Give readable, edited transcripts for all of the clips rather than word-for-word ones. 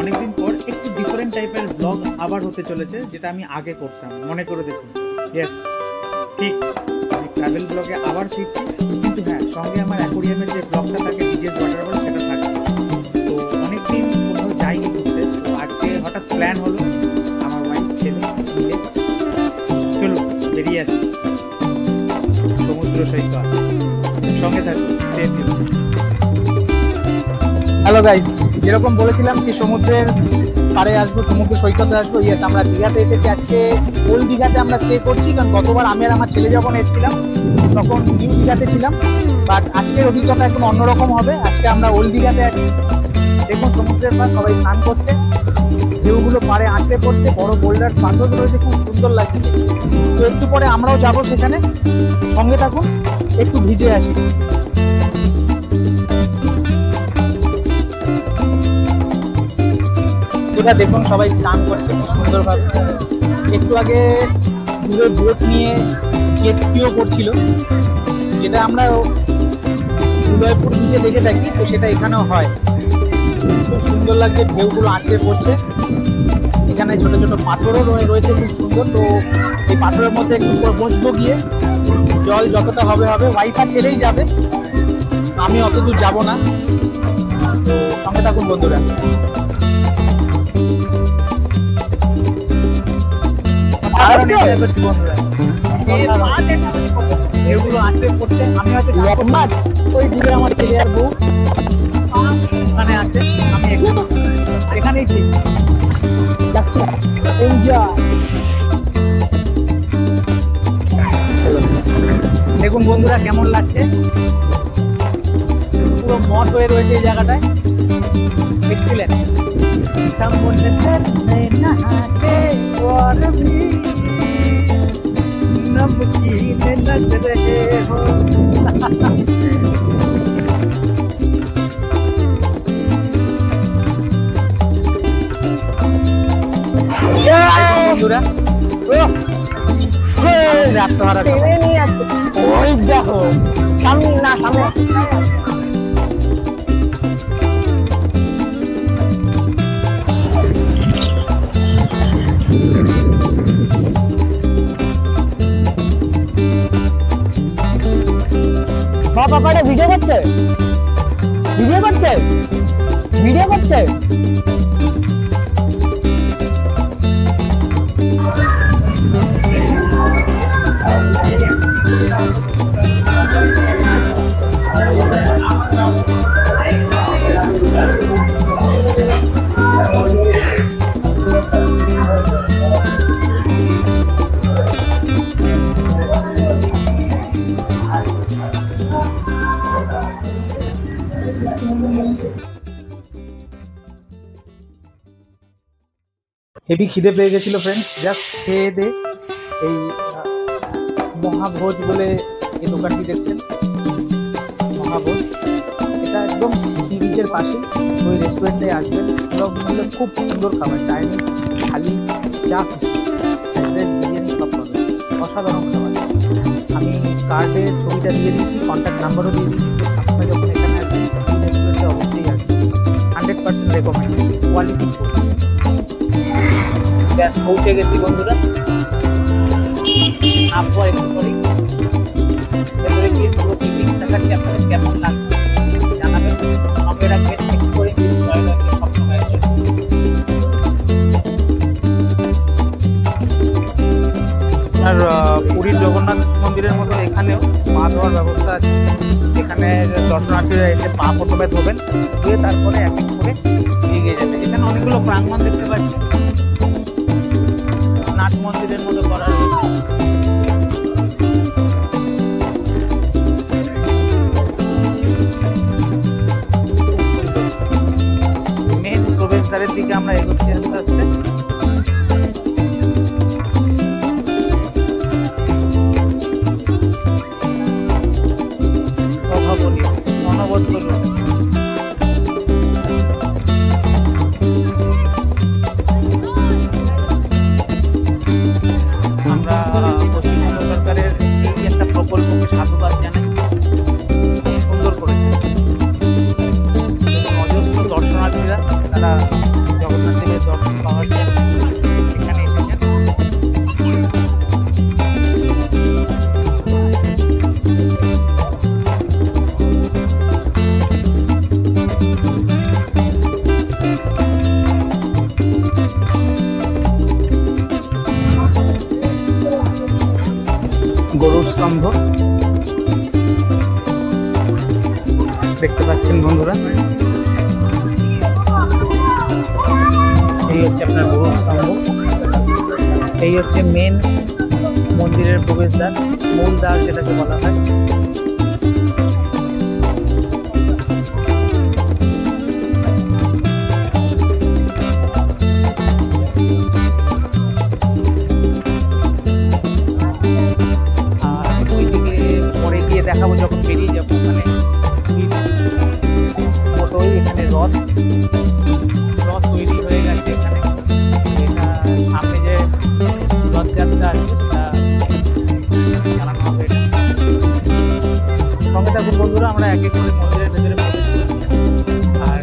অনেকদিন পর একটু ডিফারেন্ট টাইপের ব্লগ আবার হতে চলেছে, যেটা আমি আগে করতাম। মনে করে দেখুন, ইয়েস ঠিক, আমি ট্রাভেল ব্লগে আবার ফিরছি। কিন্তু হ্যাঁ, সঙ্গে আমার অ্যাকোরিয়ামের যে ব্লগটা থাকে, ডিজেস ওয়াটারফল, সেটা থাকে। তো অনেকদিন কোথাও যাইনি ঘুরতে, তো আজকে হঠাৎ প্ল্যান হলো আমার ওয়াইফ ছেলে মিলে, চলো বেরিয়ে আসি সমুদ্র সৈকত। সঙ্গে থাকুন, স্টে টিউন। হ্যালো গাইস, যেরকম বলেছিলাম কি সমুদ্রের পাড়ে আসবো, সমুদ্র সৈকতে আসবো, ইয়েস আমরা দীঘাতে এসেছি। আজকে ওল্ড দীঘাতে আমরা স্টে করছি, কারণ গতবার আমি আর আমার ছেলে যখন এসেছিলাম তখন নিউ দীঘাতে ছিলাম। বাট আজকের অভিজ্ঞতা একদম অন্যরকম হবে। আজকে আমরা ওল্ড দীঘাতে আছি। দেখুন সমুদ্রের পাড়, সবাই স্নান করছে, ঢেউগুলো পাড়ে আঁচড়ে পড়ছে, বড় বোল্ডার পাথর রয়েছে, খুব সুন্দর লাগছে। তো একটু পরে আমরাও যাবো সেখানে, সঙ্গে থাকুন, একটু ভিজে আসি। দেখুন সবাই স্নান করছে খুব সুন্দরভাবে। একটু আগে দূরে বোট নিয়ে জেট স্কিও করছিল, যেটা আমরা উদয়পুর বিচে দেখে থাকি, তো সেটা এখানেও হয়। খুব সুন্দর লাগছে, ঢেউগুলো আঁচড়ে পড়ছে। এখানে ছোট ছোট পাথরও রয়েছে, খুব সুন্দর। তো এই পাথরের মধ্যে একটু বসবো গিয়ে, জল যতটা হবে হবে। ওয়াইফাই ছেলেই যাবে, আমি অত দূর যাবো না। তো সঙ্গে থাকুন বন্ধুরা। এগুলো আঁচড়ে পড়ছে, আমি হয়তো ওই দূরে আমার ছেলে আর বউ ওখানে আছে, আমি এখানেই ঠিক যাচ্ছি। দেখুন বন্ধুরা কেমন লাগছে, পুরো মঠ হয়ে রয়েছে এই জায়গাটায়। এক্সিলেন্ট। বন্ধুরা ওই দেখো সামনে না, সামনে বাবাটা ভিডিও করছে, ভিডিও করছে, ভিডিও করছে। হেভি খিদে পেয়ে গেছিল ফ্রেন্ডস, জাস্ট খেয়ে দে। এই মহাভোজ বলে এই দোকানটি দেখছেন, মহাভোজ, এটা একদম সি বিচের পাশে। ওই রেস্টুরেন্টে আসবেন, মূল্যে খুব সুন্দর খাবার, চাইনিজ, থালি, যা ফ্রাইড বিরিয়ানি সব পাবেন, অসাধারণ খাবার। আমি কার্ডে ছবিটা দিয়ে দিয়েছি, কন্ট্যাক্ট নাম্বারও দিয়ে দিয়েছি। আপনারা যখন এখানে আসবেন এই রেস্টুরেন্টে অবশ্যই আসবেন, 100% রেকমেন্ড, কোয়ালিটি ফুড। ব্যাস পৌঁছে গেছি বন্ধুরা, নামবো একটু পরে। ভেতরে গিয়ে পুরো টিকিট দেখাচ্ছি, আপনাদের কেমন লাগবে জানাবেন। সঙ্গে রাখবেন, একটু করে জয় রাখবেন সবসময়। আর পুরীর জগন্নাথ মন্দিরের মতো এখানেও পা ধোয়ার ব্যবস্থা আছে। এখানে দর্শনার্থীরা এসে পা প্রথমে ধোবেন, ধুয়ে তারপরে এক এক করে এগিয়ে যাবে। এখানে অনেকগুলো প্রাঙ্গণ দেখতে পাচ্ছি, নাট মন্দিরের মতো করা রয়েছে। মেন প্রবেশদ্বারের দিকে আমরা এগোচ্ছি আস্তে আস্তে। অভাবনীয়, অনবদ্য লোক। আমরা স্তম্ভ দেখতে পাচ্ছেন বন্ধুরা। এই হচ্ছে আপনার গরুর স্তম্ভ। এই হচ্ছে মেন মন্দিরের প্রবেশদ্বার, মূল দ্বার যেটাকে বলা হয়। আর ওইদিকে পরে গিয়ে দেখাবো যখন বেরিয়ে যাবো। ওখানে মোটই এখানে রথ তৈরি হয়ে গেছে। এখানে এটা সামনে যে রথযাত্রা আছে সেটা চালানো হবে। সঙ্গে থাকুন বন্ধুরা, আমরা এক এক করে মন্দিরের ভেতরে প্রবেশ করছি আর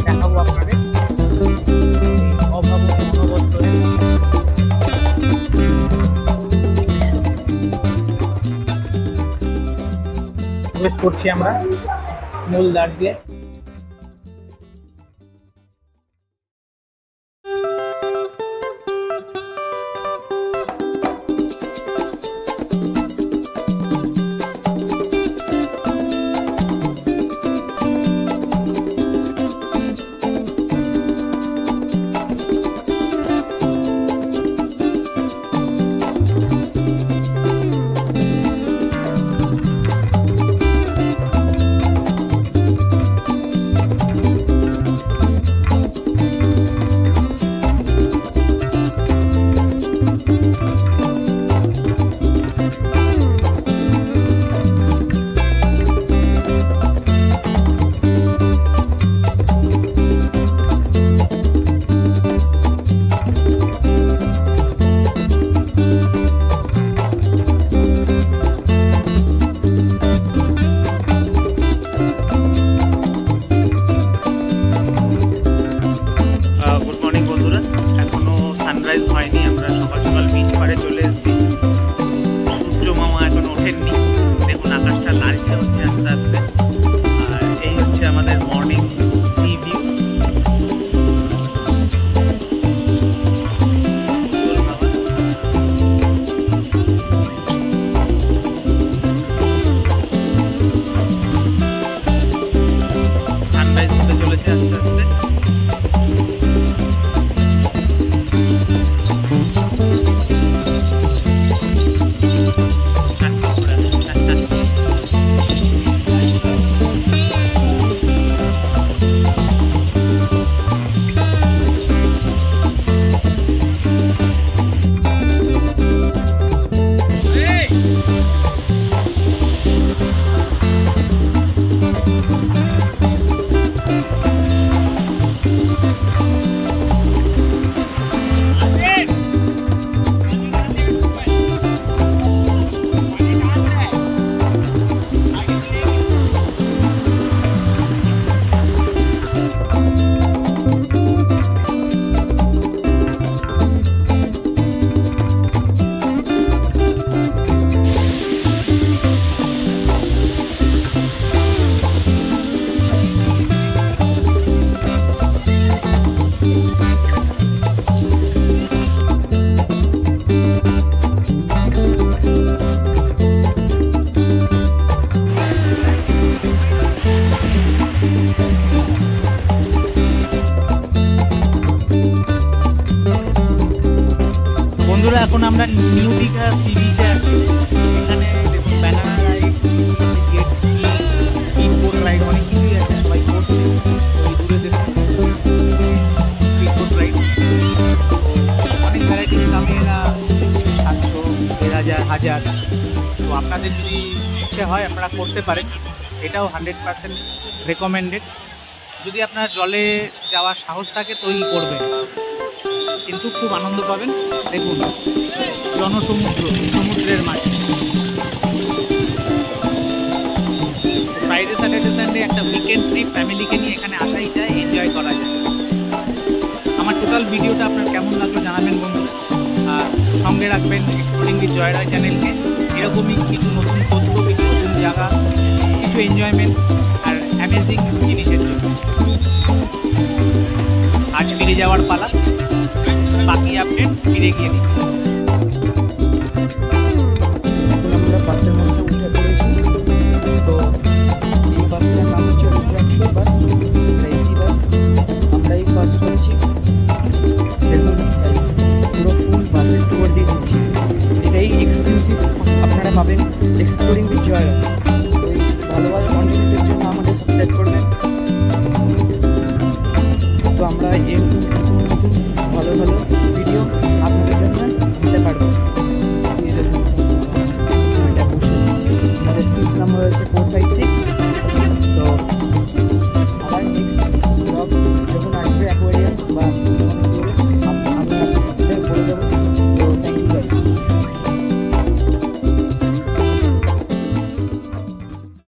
দেখাবো আপনাদের অভাবনীয় মনোবত রয়েছে। প্রবেশ করছি আমরা মূল দ্বার দিয়ে। বন্ধুরা এখন আমরা নিউ দীঘা সি বিচে আছি। এখানে দেখুন ব্যানানা রাইড, স্পিডবোট রাইড, অনেক কিছুই আছে, সবাই করছে। ওই দূরে দেখুন স্পিডবোট রাইড, অনেক ভ্যারাইটির দামে এরা 700, 1000, 1000। তো আপনাদের যদি ইচ্ছে হয় আপনারা করতে পারেন, এটাও 100% রেকমেন্ডেড। যদি আপনার জলে যাওয়ার সাহস থাকে তো করবেন, কিন্তু খুব আনন্দ পাবেন। দেখুন জনসমুদ্র, সমুদ্রের মাঝে। ফ্রাইডে স্যাটারডে সানডে একটা উইকেন্ড ট্রিপ ফ্যামিলিকে নিয়ে এখানে আসাই যায়, এনজয় করা যায়। আমার টোটাল ভিডিওটা আপনার কেমন লাগলো জানাবেন বন্ধুরা, আর সঙ্গে রাখবেন এক্সপ্লোরিং উইথ জয় রায় চ্যানেলকে। এরকমই কিছু নতুন তথ্য, কিছু নতুন জায়গা, কিছু এনজয়মেন্ট আর অ্যামেজিং জিনিসের জন্য। আজ ফিরে যাওয়ার পালা, বাকি আপডেট ফিরে গিয়ে দিচ্ছি। আমরা এরকম নতুন নতুন ভালো ভালো ভিডিও আপনাদের জন্য দিতে পারবো। এই দেখুন, এটা বসে আমাদের সিট নাম্বার হচ্ছে 456। তো আবার নেক্সট ব্লগ যখন আসবে অ্যাকোয়ারিয়াম বা